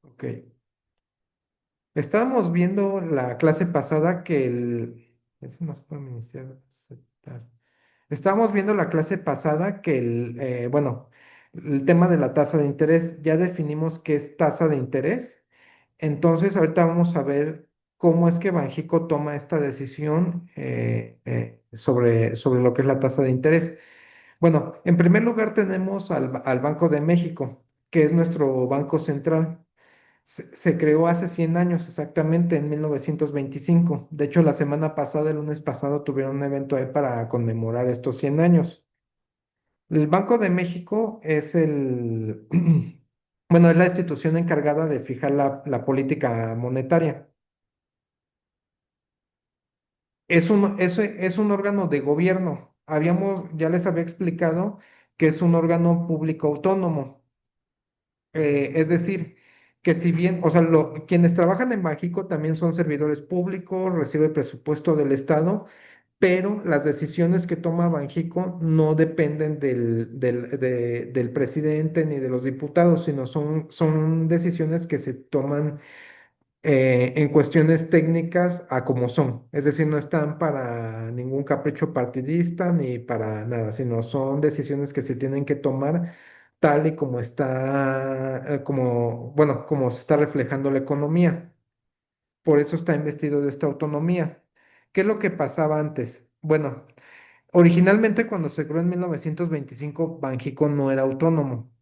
Ok. Estábamos viendo la clase pasada que el... Eso no se puede iniciar. Aceptar. Estábamos viendo la clase pasada que bueno, el tema de la tasa de interés, ya definimos qué es tasa de interés. Entonces, ahorita vamos a ver cómo es que Banxico toma esta decisión sobre lo que es la tasa de interés. Bueno, en primer lugar tenemos al Banco de México, que es nuestro banco central. Se creó hace 100 años, exactamente en 1925. De hecho, la semana pasada, el lunes pasado, tuvieron un evento ahí para conmemorar estos 100 años. El Banco de México es bueno, es la institución encargada de fijar la política monetaria. Es un órgano de gobierno. Ya les había explicado que es un órgano público autónomo. Es decir, que si bien, o sea, quienes trabajan en Banxico también son servidores públicos, recibe presupuesto del Estado, pero las decisiones que toma Banxico no dependen del presidente ni de los diputados, sino son decisiones que se toman en cuestiones técnicas a como son. Es decir, no están para ningún capricho partidista ni para nada, sino son decisiones que se tienen que tomar tal y como está, bueno, como se está reflejando la economía. Por eso está investido de esta autonomía. ¿Qué es lo que pasaba antes? Bueno, originalmente cuando se creó en 1925, Banxico no era autónomo.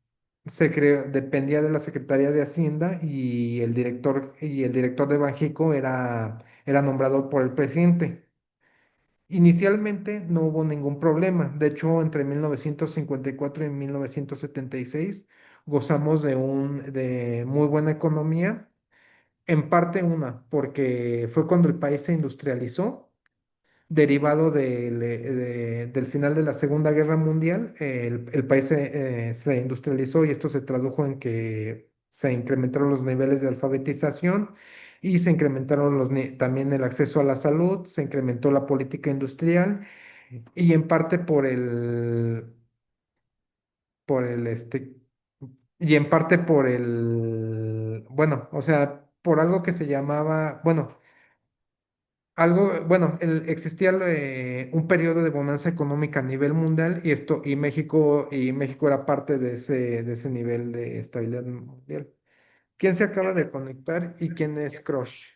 Se creó, dependía de la Secretaría de Hacienda y el director de Banxico era nombrado por el presidente. Inicialmente no hubo ningún problema. De hecho, entre 1954 y 1976 gozamos de muy buena economía. En parte porque fue cuando el país se industrializó derivado del final de la Segunda Guerra Mundial. El país se industrializó y esto se tradujo en que se incrementaron los niveles de alfabetización y se incrementaron también el acceso a la salud, se incrementó la política industrial y en parte por el, este, y en parte bueno, o sea, por algo que se llamaba, bueno, bueno, existía un periodo de bonanza económica a nivel mundial y México era parte de ese nivel de estabilidad mundial. ¿Quién se acaba de conectar y quién es Crush?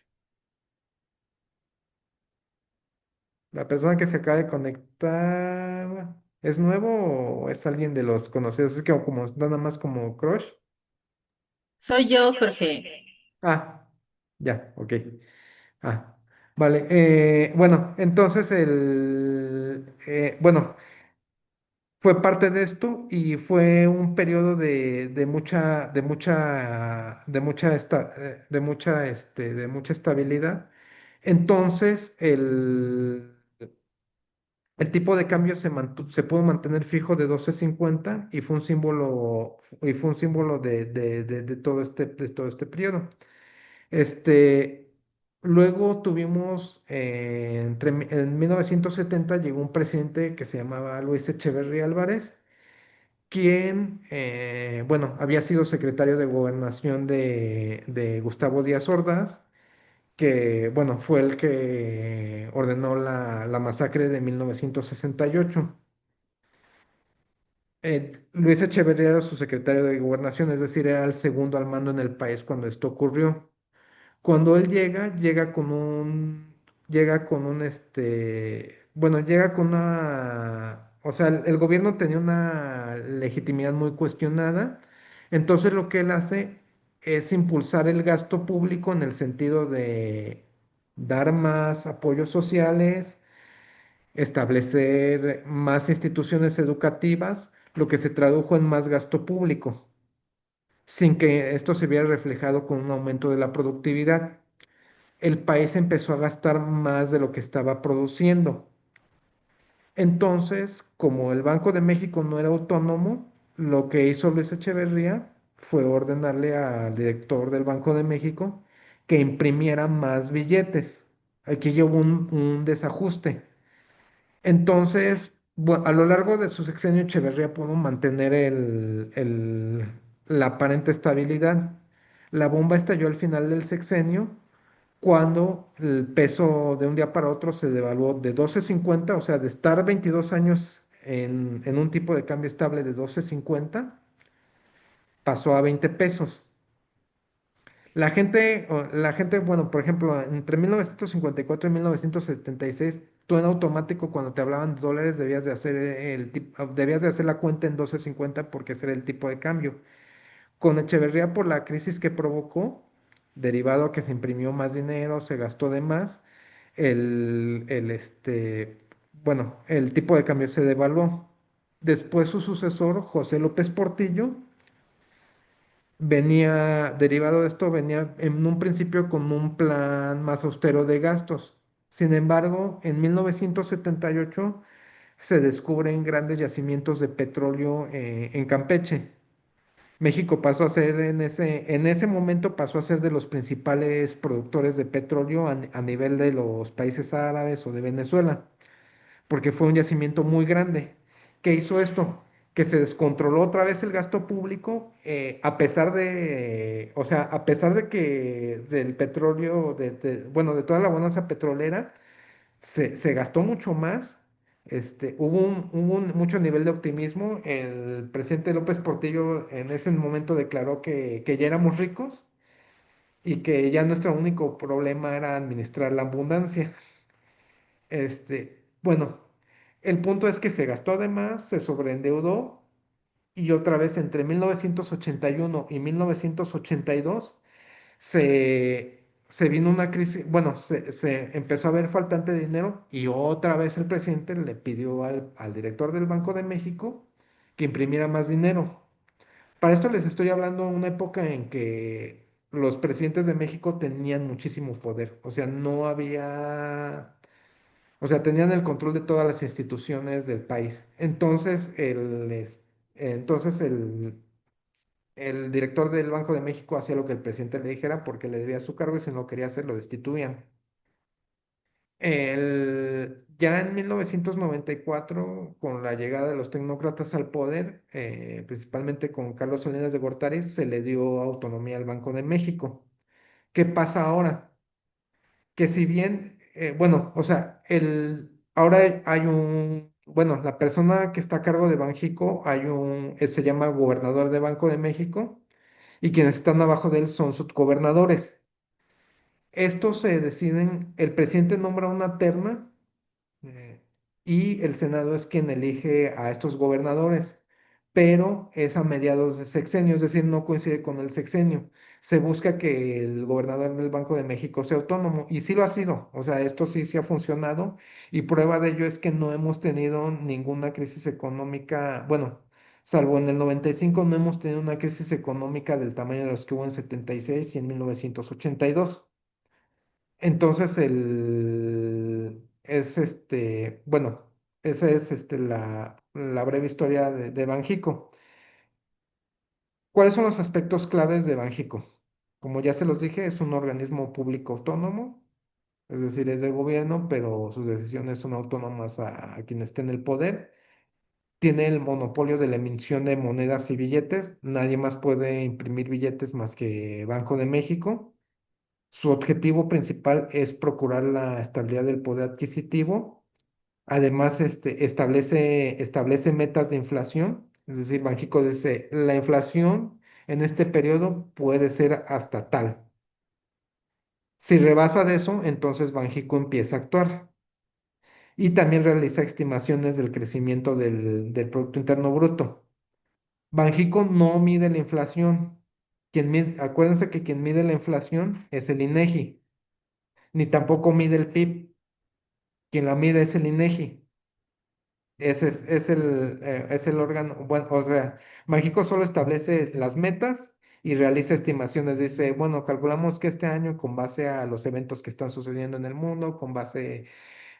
La persona que se acaba de conectar, ¿es nuevo o es alguien de los conocidos? Es que como nada más como Crush. Soy yo, Jorge. Ah, ya, ok. Ah, vale. Bueno, entonces bueno. Fue parte de esto y fue un periodo de mucha estabilidad. Entonces, el tipo de cambio se pudo mantener fijo de 12.50 y fue un símbolo de todo este periodo. Este, luego tuvimos, en 1970 llegó un presidente que se llamaba Luis Echeverría Álvarez, quien, bueno, había sido secretario de Gobernación de Gustavo Díaz Ordaz, que, bueno, fue el que ordenó la masacre de 1968. Luis Echeverría era su secretario de Gobernación, es decir, era el segundo al mando en el país cuando esto ocurrió. Cuando él llega con bueno, llega con o sea, el gobierno tenía una legitimidad muy cuestionada, entonces lo que él hace es impulsar el gasto público en el sentido de dar más apoyos sociales, establecer más instituciones educativas, lo que se tradujo en más gasto público, sin que esto se viera reflejado con un aumento de la productividad. El país empezó a gastar más de lo que estaba produciendo. Entonces, como el Banco de México no era autónomo, lo que hizo Luis Echeverría fue ordenarle al director del Banco de México que imprimiera más billetes. Aquí hubo un desajuste. Entonces, a lo largo de su sexenio, Echeverría pudo mantener la aparente estabilidad. La bomba estalló al final del sexenio cuando el peso de un día para otro se devaluó de 12.50, o sea, de estar 22 años en un tipo de cambio estable de 12.50, pasó a 20 pesos. La gente, bueno, por ejemplo, entre 1954 y 1976, tú en automático cuando te hablaban de dólares debías de hacer la cuenta en 12.50 porque ese era el tipo de cambio. Con Echeverría por la crisis que provocó, derivado a que se imprimió más dinero, se gastó de más, bueno, el tipo de cambio se devaluó. Después su sucesor, José López Portillo, derivado de esto, venía en un principio con un plan más austero de gastos. Sin embargo, en 1978 se descubren grandes yacimientos de petróleo en Campeche. México pasó a ser en ese momento pasó a ser de los principales productores de petróleo a nivel de los países árabes o de Venezuela, porque fue un yacimiento muy grande. ¿Qué hizo esto? Que se descontroló otra vez el gasto público, o sea, a pesar de que del petróleo, bueno, de toda la bonanza petrolera, se gastó mucho más. Hubo mucho nivel de optimismo. El presidente López Portillo en ese momento declaró que ya éramos ricos y que ya nuestro único problema era administrar la abundancia. Bueno, el punto es que se gastó además, se sobreendeudó y otra vez entre 1981 y 1982 se vino una crisis, bueno, se empezó a ver faltante de dinero y otra vez el presidente le pidió al director del Banco de México que imprimiera más dinero. Para esto les estoy hablando de una época en que los presidentes de México tenían muchísimo poder, o sea, no había, o sea, tenían el control de todas las instituciones del país. Entonces el director del Banco de México hacía lo que el presidente le dijera porque le debía su cargo y si no quería hacer lo destituían. Ya en 1994, con la llegada de los tecnócratas al poder, principalmente con Carlos Salinas de Gortari, se le dio autonomía al Banco de México. ¿Qué pasa ahora? Que si bien, bueno, o sea, ahora bueno, la persona que está a cargo de Banxico, se llama gobernador de Banco de México y quienes están abajo de él son subgobernadores. Estos se deciden, el presidente nombra una terna eh, y el Senado es quien elige a estos gobernadores, pero es a mediados de sexenio, es decir, no coincide con el sexenio. Se busca que el gobernador del Banco de México sea autónomo y sí lo ha sido, o sea, esto sí, sí ha funcionado y prueba de ello es que no hemos tenido ninguna crisis económica, bueno, salvo en el 95 no hemos tenido una crisis económica del tamaño de los que hubo en 76 y en 1982. Entonces, bueno, esa es la breve historia de Banjico. ¿Cuáles son los aspectos claves de Banjico? Como ya se los dije, es un organismo público autónomo, es decir, es del gobierno, pero sus decisiones son autónomas a quien esté en el poder. Tiene el monopolio de la emisión de monedas y billetes. Nadie más puede imprimir billetes más que Banco de México. Su objetivo principal es procurar la estabilidad del poder adquisitivo. Además, establece metas de inflación, es decir, Banxico dice, la inflación en este periodo puede ser hasta tal. Si rebasa de eso, entonces Banxico empieza a actuar. Y también realiza estimaciones del crecimiento del Producto Interno Bruto. Banxico no mide la inflación. Acuérdense que quien mide la inflación es el INEGI, ni tampoco mide el PIB. Quien la mide es el INEGI. Es el órgano, bueno, o sea, México solo establece las metas y realiza estimaciones. Dice, bueno, calculamos que este año, con base a los eventos que están sucediendo en el mundo, con base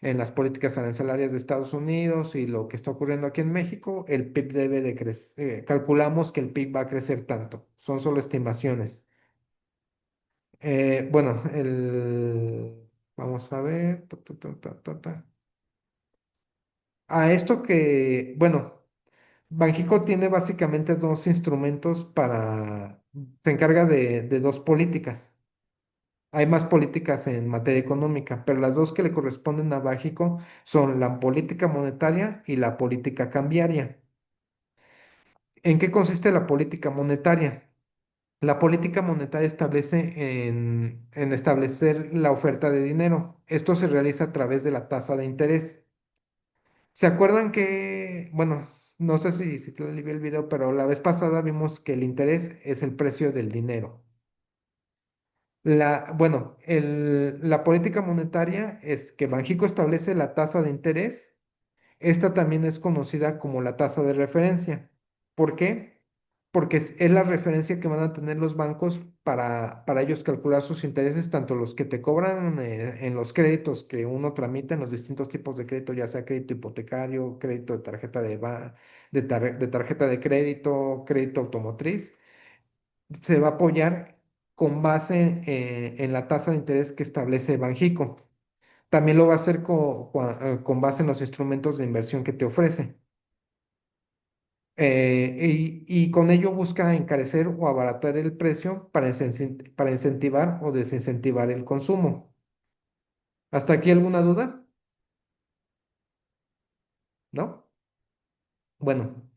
en las políticas arancelarias de Estados Unidos y lo que está ocurriendo aquí en México, el PIB debe de crecer. Calculamos que el PIB va a crecer tanto. Son solo estimaciones. Bueno, vamos a ver. A esto que, bueno. Banxico tiene básicamente dos instrumentos se encarga de dos políticas. Hay más políticas en materia económica, pero las dos que le corresponden a Banxico son la política monetaria y la política cambiaria. ¿En qué consiste la política monetaria? La política monetaria establece en establecer la oferta de dinero. Esto se realiza a través de la tasa de interés. ¿Se acuerdan que, bueno, no sé si te vi el video, pero la vez pasada vimos que el interés es el precio del dinero? Bueno, la política monetaria es que Banxico establece la tasa de interés. Esta también es conocida como la tasa de referencia. ¿Por qué? Porque es la referencia que van a tener los bancos para ellos calcular sus intereses, tanto los que te cobran en los créditos que uno tramita en los distintos tipos de crédito, ya sea crédito hipotecario, crédito de tarjeta de tarjeta de crédito, crédito automotriz, se va a apoyar con base en la tasa de interés que establece Banxico. También lo va a hacer con base en los instrumentos de inversión que te ofrece. Y con ello busca encarecer o abaratar el precio para incentivar o desincentivar el consumo. ¿Hasta aquí alguna duda? ¿No? Bueno,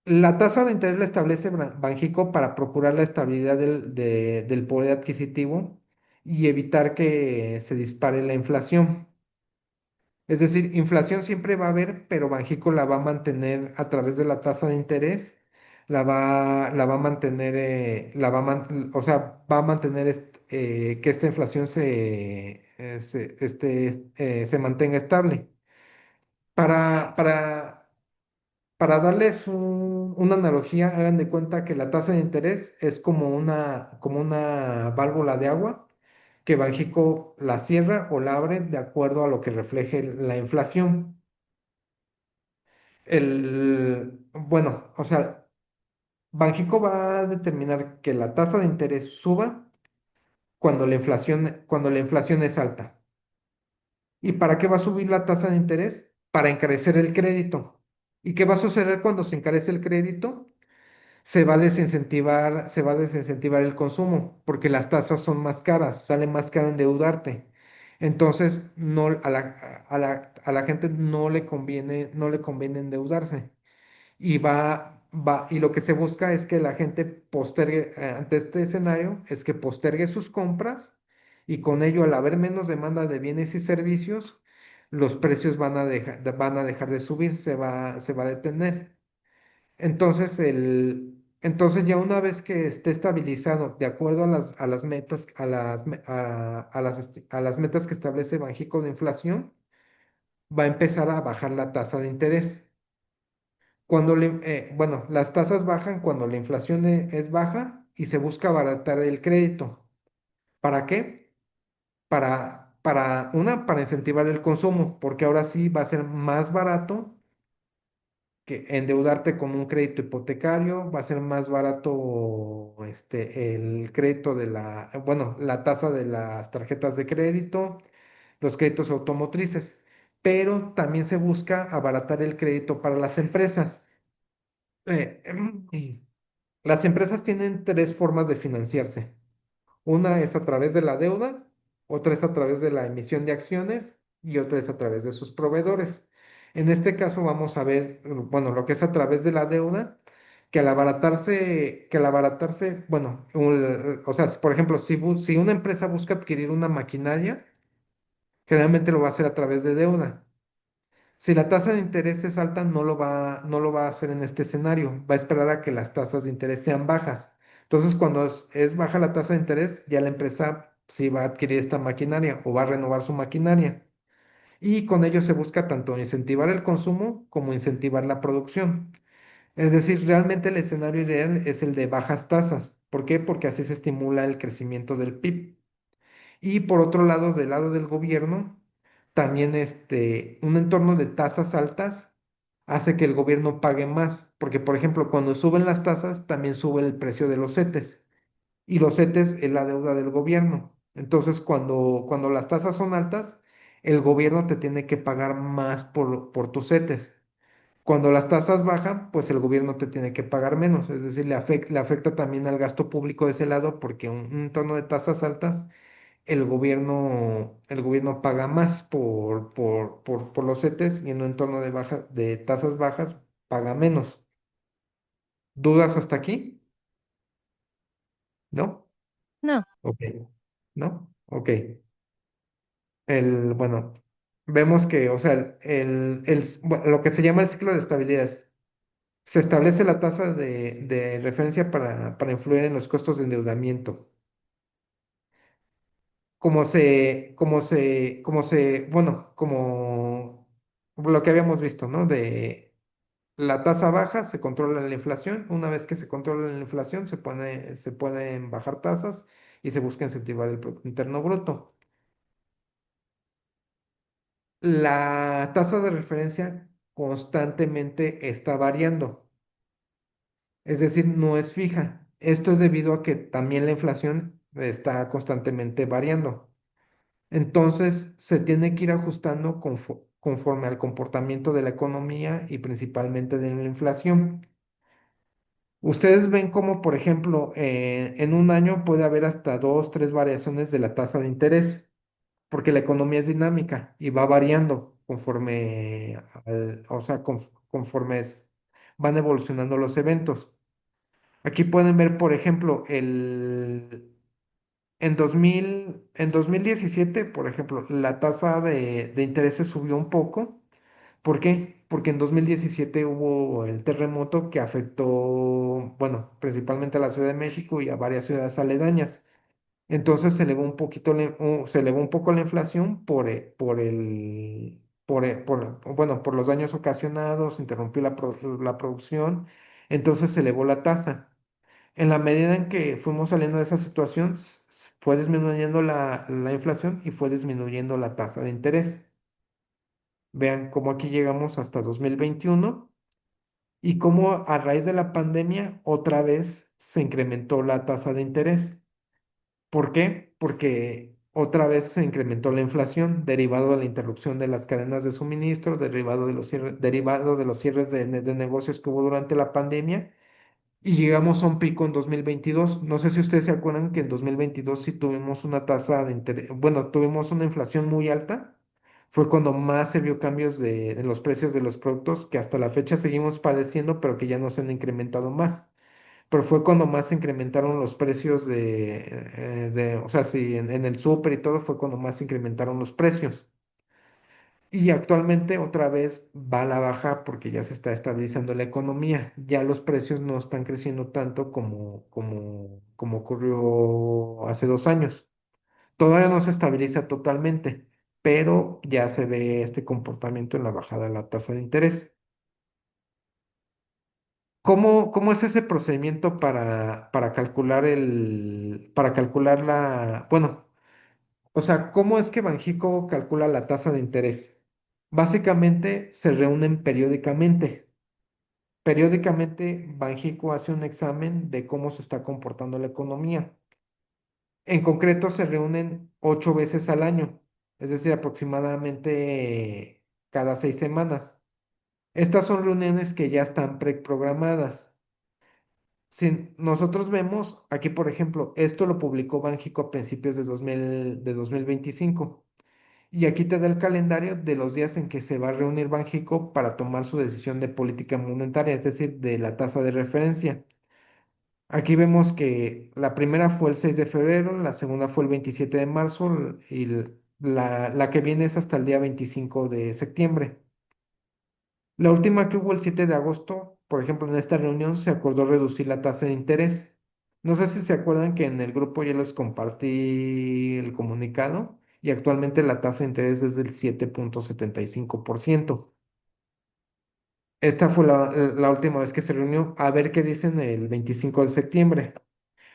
la tasa de interés la establece Banxico para procurar la estabilidad del poder adquisitivo y evitar que se dispare la inflación. Es decir, inflación siempre va a haber, pero Banxico la va a mantener a través de la tasa de interés, la va a mantener, o sea, va a mantener que esta inflación se mantenga estable. Para, para, para darles una analogía, hagan de cuenta que la tasa de interés es como una válvula de agua que Banxico la cierra o la abre de acuerdo a lo que refleje la inflación. Bueno, o sea, Banxico va a determinar que la tasa de interés suba cuando la inflación es alta. ¿Y para qué va a subir la tasa de interés? Para encarecer el crédito. ¿Y qué va a suceder cuando se encarece el crédito? Se va a desincentivar el consumo, porque las tasas son más caras, sale más caro endeudarte. Entonces, no, a la gente no le conviene endeudarse. Y lo que se busca es que la gente postergue, ante este escenario, es que postergue sus compras y con ello, al haber menos demanda de bienes y servicios, los precios van a dejar de subir, se va a detener. Entonces ya una vez que esté estabilizado, de acuerdo a las metas, a las metas que establece Banxico de inflación, va a empezar a bajar la tasa de interés. Bueno, las tasas bajan cuando la inflación es baja y se busca abaratar el crédito. ¿Para qué? Para incentivar el consumo, porque ahora sí va a ser más barato que endeudarte con un crédito hipotecario, va a ser más barato el crédito bueno, la tasa de las tarjetas de crédito, los créditos automotrices, pero también se busca abaratar el crédito para las empresas. Eh, Las empresas tienen tres formas de financiarse. Una es a través de la deuda, otra es a través de la emisión de acciones y otra es a través de sus proveedores. En este caso vamos a ver, bueno, lo que es a través de la deuda, bueno, o sea, por ejemplo, si una empresa busca adquirir una maquinaria, generalmente lo va a hacer a través de deuda. Si la tasa de interés es alta, no lo va a hacer en este escenario. Va a esperar a que las tasas de interés sean bajas. Entonces, cuando es baja la tasa de interés, ya la empresa sí va a adquirir esta maquinaria o va a renovar su maquinaria. Y con ello se busca tanto incentivar el consumo como incentivar la producción. Es decir, realmente el escenario ideal es el de bajas tasas. ¿Por qué? Porque así se estimula el crecimiento del PIB. Y por otro lado, del lado del gobierno, también un entorno de tasas altas hace que el gobierno pague más, porque por ejemplo, cuando suben las tasas, también sube el precio de los CETES, y los CETES es la deuda del gobierno. Entonces, cuando las tasas son altas, el gobierno te tiene que pagar más por tus CETES. Cuando las tasas bajan, pues el gobierno te tiene que pagar menos, es decir, le afecta también al gasto público de ese lado porque un entorno de tasas altas, el gobierno paga más por los CETES y en un entorno de tasas bajas paga menos. ¿Dudas hasta aquí? ¿No? No, Ok. ¿No? Ok. Bueno, vemos que, o sea, bueno, lo que se llama el ciclo de estabilidad se establece la tasa de referencia para influir en los costos de endeudamiento. Bueno, como lo que habíamos visto, ¿no? De la tasa baja, se controla la inflación. Una vez que se controla la inflación, se pueden bajar tasas y se busca incentivar el Producto Interno Bruto. La tasa de referencia constantemente está variando, es decir, no es fija. Esto es debido a que también la inflación está constantemente variando. Entonces, se tiene que ir ajustando conforme al comportamiento de la economía y principalmente de la inflación. Ustedes ven cómo, por ejemplo, en un año puede haber hasta dos, tres variaciones de la tasa de interés, porque la economía es dinámica y va variando o sea, conforme van evolucionando los eventos. Aquí pueden ver, por ejemplo, en 2017, por ejemplo, la tasa de intereses subió un poco. ¿Por qué? Porque en 2017 hubo el terremoto que afectó, bueno, principalmente a la Ciudad de México y a varias ciudades aledañas. Entonces se elevó un poco la inflación bueno, por los daños ocasionados, interrumpió la producción, entonces se elevó la tasa. En la medida en que fuimos saliendo de esa situación, fue disminuyendo la inflación y fue disminuyendo la tasa de interés. Vean cómo aquí llegamos hasta 2021 y cómo a raíz de la pandemia otra vez se incrementó la tasa de interés. ¿Por qué? Porque otra vez se incrementó la inflación derivado de la interrupción de las cadenas de suministro, derivado de los cierres de negocios que hubo durante la pandemia y llegamos a un pico en 2022. No sé si ustedes se acuerdan que en 2022 sí tuvimos una tasa de interés, bueno, tuvimos una inflación muy alta. Fue cuando más se vio cambios en los precios de los productos que hasta la fecha seguimos padeciendo, pero que ya no se han incrementado más. Pero fue cuando más se incrementaron los precios o sea, sí, en el súper y todo fue cuando más se incrementaron los precios. Y actualmente otra vez va a la baja porque ya se está estabilizando la economía. Ya los precios no están creciendo tanto como ocurrió hace 2 años. Todavía no se estabiliza totalmente, pero ya se ve este comportamiento en la bajada de la tasa de interés. ¿Cómo es ese procedimiento para calcular bueno, o sea, cómo es que Banxico calcula la tasa de interés? Básicamente se reúnen periódicamente. Periódicamente Banxico hace un examen de cómo se está comportando la economía. En concreto se reúnen 8 veces al año, es decir, aproximadamente cada 6 semanas. Estas son reuniones que ya están preprogramadas. Si nosotros vemos aquí, por ejemplo, esto lo publicó Banxico a principios de 2025. Y aquí te da el calendario de los días en que se va a reunir Banxico para tomar su decisión de política monetaria, es decir, de la tasa de referencia. Aquí vemos que la primera fue el 6 de febrero, la segunda fue el 27 de marzo y la que viene es hasta el día 25 de septiembre. La última que hubo el 7 de agosto, por ejemplo, en esta reunión se acordó reducir la tasa de interés. No sé si se acuerdan que en el grupo ya les compartí el comunicado y actualmente la tasa de interés es del 7,75%. Esta fue la última vez que se reunió. A ver qué dicen el 25 de septiembre.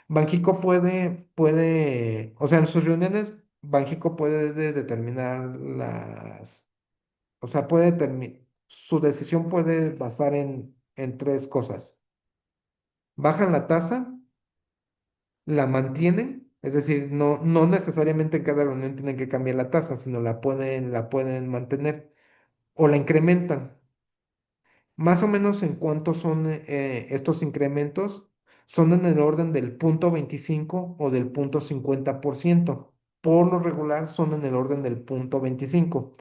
Banxico o sea, en sus reuniones, Banxico puede determinar o sea, su decisión puede basar en tres cosas. Bajan la tasa, la mantienen, es decir, no necesariamente en cada reunión tienen que cambiar la tasa, sino la pueden mantener o la incrementan. Más o menos en cuánto son estos incrementos, son en el orden del 0,25 o del 0,50%. Por lo regular son en el orden del 0,25.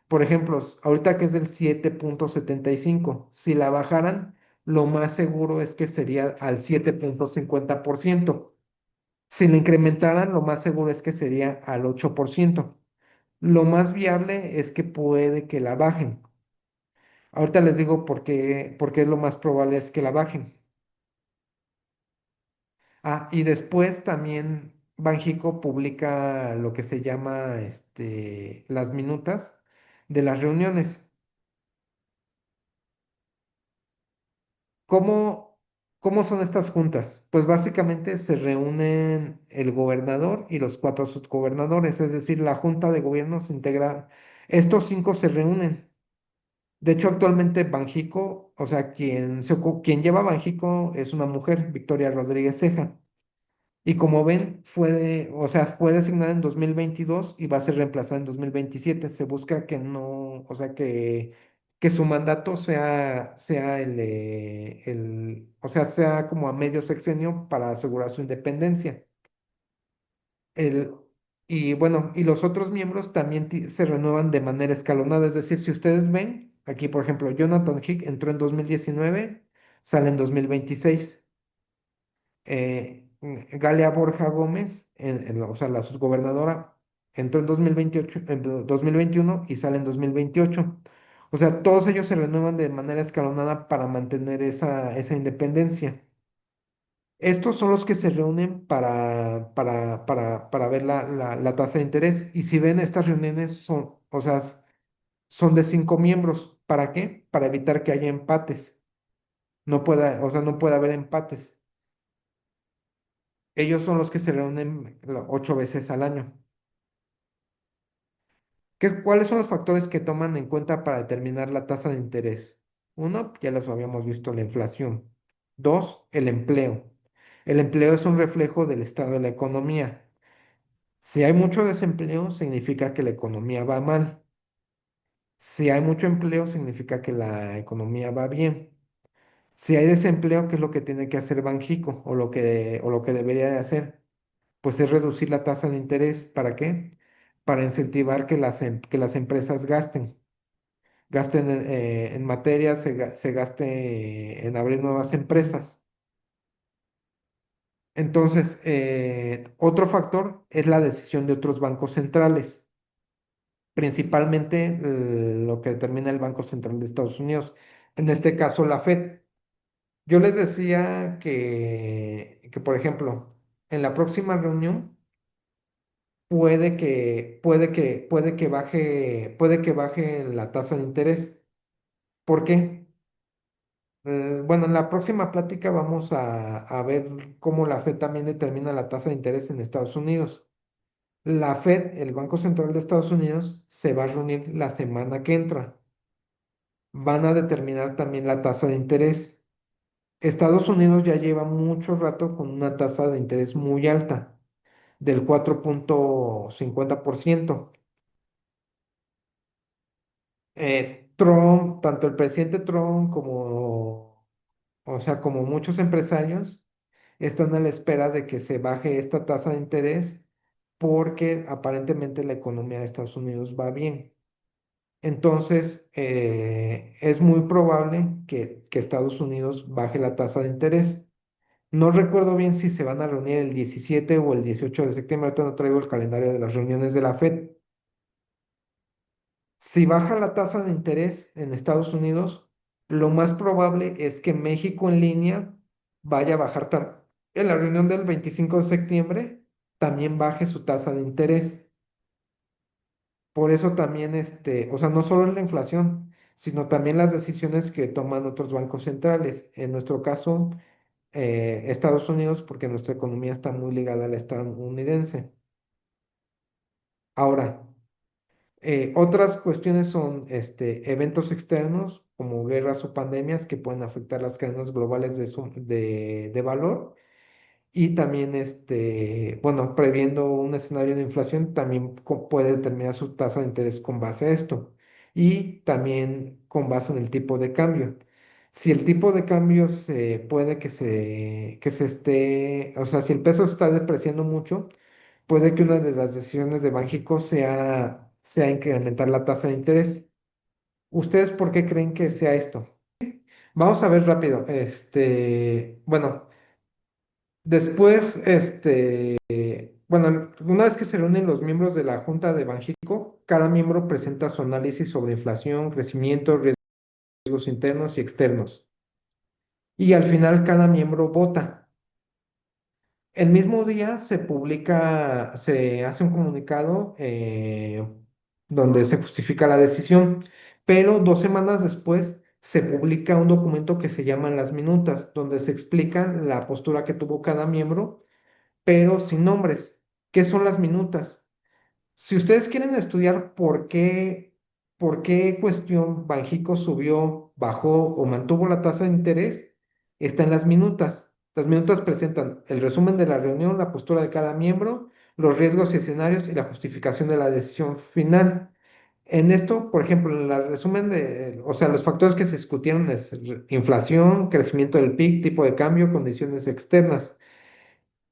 Por ejemplo, ahorita que es del 7,75, si la bajaran, lo más seguro es que sería al 7,50%. Si la incrementaran, lo más seguro es que sería al 8%. Lo más viable es que puede que la bajen. Ahorita les digo por qué lo más probable es que la bajen. Ah, y después también Banjico publica lo que se llama las minutas de las reuniones. ¿Cómo, cómo son estas juntas? Pues básicamente se reúnen el gobernador y los cuatro subgobernadores, es decir, la junta de gobierno se integra. Estos cinco se reúnen. De hecho, actualmente Banjico, o sea, quien lleva Banjico es una mujer, Victoria Rodríguez Ceja. Y como ven, o sea, fue designada en 2022 y va a ser reemplazada en 2027. Se busca que no, o sea, que su mandato sea o sea, sea como a medio sexenio para asegurar su independencia. El, y bueno, y los otros miembros también se renuevan de manera escalonada. Es decir, si ustedes ven, aquí por ejemplo, Jonathan Hick entró en 2019, sale en 2026. Galia Borja Gómez, o sea, la subgobernadora, entró en 2028, en 2021 y sale en 2028. O sea, todos ellos se renuevan de manera escalonada para mantener esa independencia. Estos son los que se reúnen para ver la tasa de interés. Y si ven, estas reuniones son, o sea, son de 5 miembros. ¿Para qué? Para evitar que haya empates. O sea, no puede haber empates. Ellos son los que se reúnen 8 veces al año. ¿Cuáles son los factores que toman en cuenta para determinar la tasa de interés? Uno, ya los habíamos visto, la inflación. Dos, el empleo. El empleo es un reflejo del estado de la economía. Si hay mucho desempleo, significa que la economía va mal. Si hay mucho empleo, significa que la economía va bien. Si hay desempleo, ¿qué es lo que tiene que hacer Banxico o lo que debería de hacer? Pues es reducir la tasa de interés. ¿Para qué? Para incentivar que las empresas gasten en materias, se gaste en abrir nuevas empresas. Entonces, otro factor es la decisión de otros bancos centrales, principalmente lo que determina el Banco Central de Estados Unidos, en este caso la Fed. Yo les decía por ejemplo, en la próxima reunión, puede que baje la tasa de interés. ¿Por qué? Bueno, en la próxima plática vamos a ver cómo la Fed también determina la tasa de interés en Estados Unidos. La Fed, el Banco Central de Estados Unidos, se va a reunir la semana que entra. Van a determinar también la tasa de interés. Estados Unidos ya lleva mucho rato con una tasa de interés muy alta, del 4,50%. Trump, tanto el presidente Trump o sea, como muchos empresarios, están a la espera de que se baje esta tasa de interés porque aparentemente la economía de Estados Unidos va bien. Entonces, es muy probable que Estados Unidos baje la tasa de interés. No recuerdo bien si se van a reunir el 17 o el 18 de septiembre. Ahorita no traigo el calendario de las reuniones de la Fed. Si baja la tasa de interés en Estados Unidos, lo más probable es que México en línea vaya a bajar en la reunión del 25 de septiembre, también baje su tasa de interés. Por eso también, o sea, no solo es la inflación, sino también las decisiones que toman otros bancos centrales. En nuestro caso, Estados Unidos, porque nuestra economía está muy ligada a la estadounidense. Ahora, otras cuestiones son eventos externos como guerras o pandemias que pueden afectar las cadenas globales de valor y también, bueno, previendo un escenario de inflación, también puede determinar su tasa de interés con base a esto y también con base en el tipo de cambio. Si el tipo de cambio se puede que se esté, o sea, si el peso se está depreciando mucho, puede que una de las decisiones de Banxico sea incrementar la tasa de interés. ¿Ustedes por qué creen que sea esto? Vamos a ver rápido. Bueno, después, bueno, una vez que se reúnen los miembros de la Junta de Banxico, cada miembro presenta su análisis sobre inflación, crecimiento, riesgos internos y externos. Y al final cada miembro vota. El mismo día se hace un comunicado donde se justifica la decisión, pero 2 semanas después se publica un documento que se llama las minutas, donde se explica la postura que tuvo cada miembro, pero sin nombres. ¿Qué son las minutas? Si ustedes quieren estudiar por qué cuestión Banxico subió, bajó o mantuvo la tasa de interés, está en las minutas. Las minutas presentan el resumen de la reunión, la postura de cada miembro, los riesgos y escenarios y la justificación de la decisión final. En esto, por ejemplo, en el resumen o sea, los factores que se discutieron es inflación, crecimiento del PIB, tipo de cambio, condiciones externas.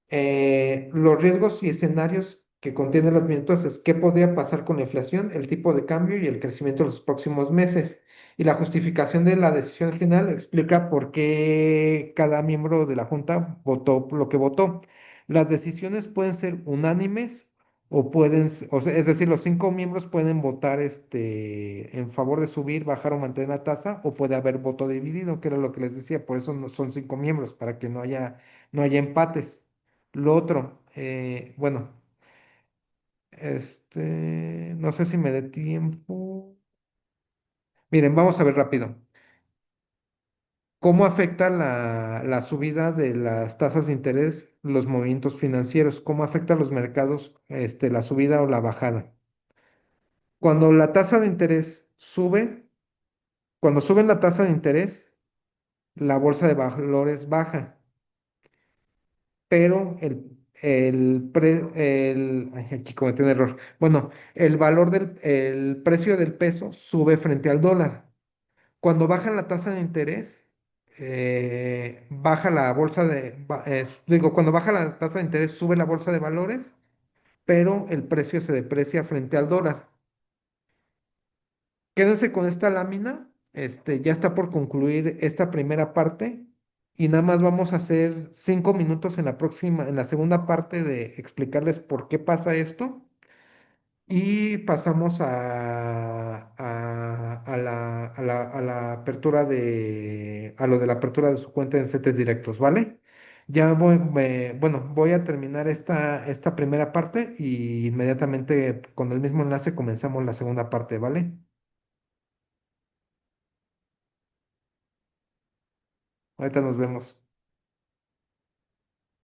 Los riesgos y escenarios que contienen las minutas es qué podría pasar con la inflación, el tipo de cambio y el crecimiento de los próximos meses. Y la justificación de la decisión final explica por qué cada miembro de la Junta votó lo que votó. Las decisiones pueden ser unánimes o sea, es decir, los 5 miembros pueden votar en favor de subir, bajar o mantener la tasa, o puede haber voto dividido, que era lo que les decía, por eso no son 5 miembros, para que no haya empates. Lo otro, bueno, no sé si me dé tiempo. Miren, vamos a ver rápido. ¿Cómo afecta la subida de las tasas de interés los movimientos financieros? ¿Cómo afecta a los mercados, la subida o la bajada? Cuando la tasa de interés sube, cuando sube la tasa de interés, la bolsa de valores baja, pero ay, aquí cometí un error. Bueno, el precio del peso sube frente al dólar. Cuando baja la tasa de interés, baja la bolsa digo, cuando baja la tasa de interés, sube la bolsa de valores, pero el precio se deprecia frente al dólar. Quédense con esta lámina. Ya está por concluir esta primera parte y nada más vamos a hacer 5 minutos en la segunda parte de explicarles por qué pasa esto y pasamos a la apertura a lo de la apertura de su cuenta en CETES directos, ¿vale? Bueno, voy a terminar esta primera parte y inmediatamente con el mismo enlace comenzamos la segunda parte, ¿vale? Ahorita nos vemos.